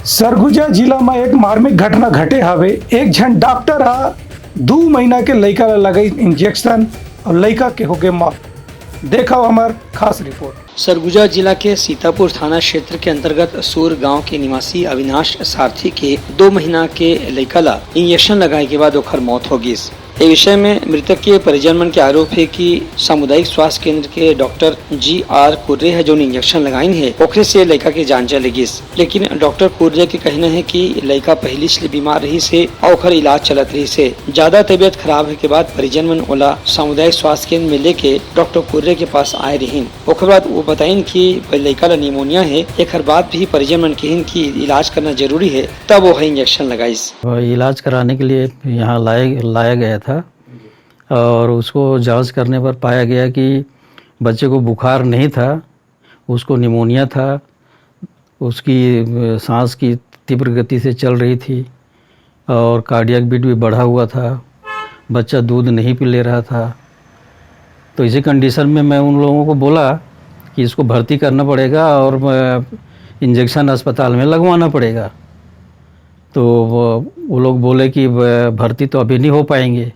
सरगुजा जिला में एक मार्मिक घटना घटे हवे। एक झन डॉक्टर हा 2 महीना के लड़का ला लगाई इंजेक्शन और लड़का के हो गए मौत। देखा हमार खास रिपोर्ट। सरगुजा जिला के सीतापुर थाना क्षेत्र के अंतर्गत सूर गांव के निवासी अविनाश सारथी के 2 महीना के लड़का ला इंजेक्शन लगाए के बाद ओखर मौत हो गई। इस विषय में मृतक के परिजन मन के आरोप है कि सामुदायिक स्वास्थ्य केंद्र के डॉक्टर जी.आर. कुर्रे है जो इंजेक्शन लगाइन है ओखरे से लड़का की जान चली गई। लेकिन डॉक्टर कुर्रे के कहना है कि लड़का पहले से बीमार रही से और ओखर इलाज चलत रही से ज्यादा तबियत खराब है के बाद परिजन मन ओला सामुदायिक स्वास्थ्य केंद्र में लेके डॉक्टर कुर्रे के पास आए रही। ओखर बाद वो बताइन कि लड़का ला निमोनिया है। एक बाद भी परिजन मन कहन की इलाज करना जरूरी है, तब वो इंजेक्शन लगाइस। इलाज कराने के लिए यहाँ लाया गया था और उसको जांच करने पर पाया गया कि बच्चे को बुखार नहीं था, उसको निमोनिया था। उसकी सांस की तीव्र गति से चल रही थी और कार्डियक बीट भी बढ़ा हुआ था। बच्चा दूध नहीं पी ले रहा था। तो इसी कंडीशन में मैं उन लोगों को बोला कि इसको भर्ती करना पड़ेगा और इंजेक्शन अस्पताल में लगवाना पड़ेगा। तो वो लोग बोले कि भर्ती तो अभी नहीं हो पाएंगे।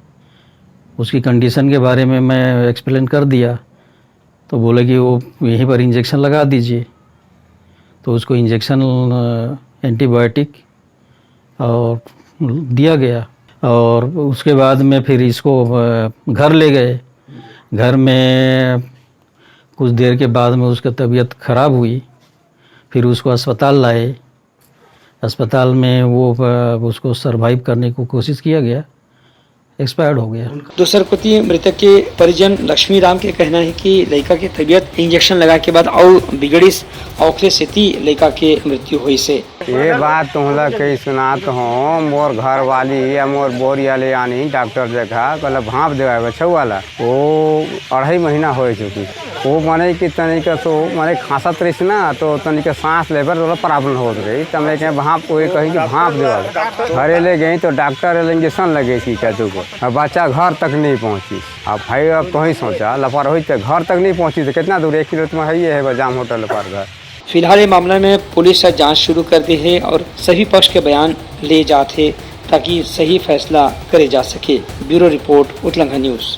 उसकी कंडीशन के बारे में मैं एक्सप्लेन कर दिया तो बोले कि वो यहीं पर इंजेक्शन लगा दीजिए। तो उसको इंजेक्शन एंटीबायोटिक और दिया गया और उसके बाद में फिर इसको घर ले गए। घर में कुछ देर के बाद में उसका तबीयत ख़राब हुई। फिर उसको अस्पताल लाए। अस्पताल में वो उसको सरवाइव करने को कोशिश किया गया, एक्सपायर्ड हो गया। दूसर प्रति मृतक के परिजन लक्ष्मी राम के कहना है कि लड़का की तबीयत इंजेक्शन लगाए के बाद और बिगड़िस औखले से लड़का के मृत्यु हुई से। ये बात तुमला कही सुनात हो। मोर घर वाली या मोर बोरिया ले आनी डॉक्टर देखा कल भाप देवा बच्चा वाला वो 2.5 महीना हो चुकी। वो माने कि तनिक तो माने खांसत रही ना तो तनिक सांस ले पर प्रॉब्लम हो रही तब मैं भाप को कही कि भाप देवा। घरे ले गई तो डॉक्टर इंजेक्शन लगे की कहते को अब बच्चा घर तक नहीं पहुँची। अब भाई अब तो ही सोचा लापरवाही तो घर तक नहीं पहुँची तो कितना दूर 1 किलोमीटर में है बजाम होटल पर घर। फिलहाल ये मामले में पुलिस जांच शुरू कर दी है और सभी पक्ष के बयान ले जाते ताकि सही फैसला करे जा सके। ब्यूरो रिपोर्ट उत्तलंघन न्यूज।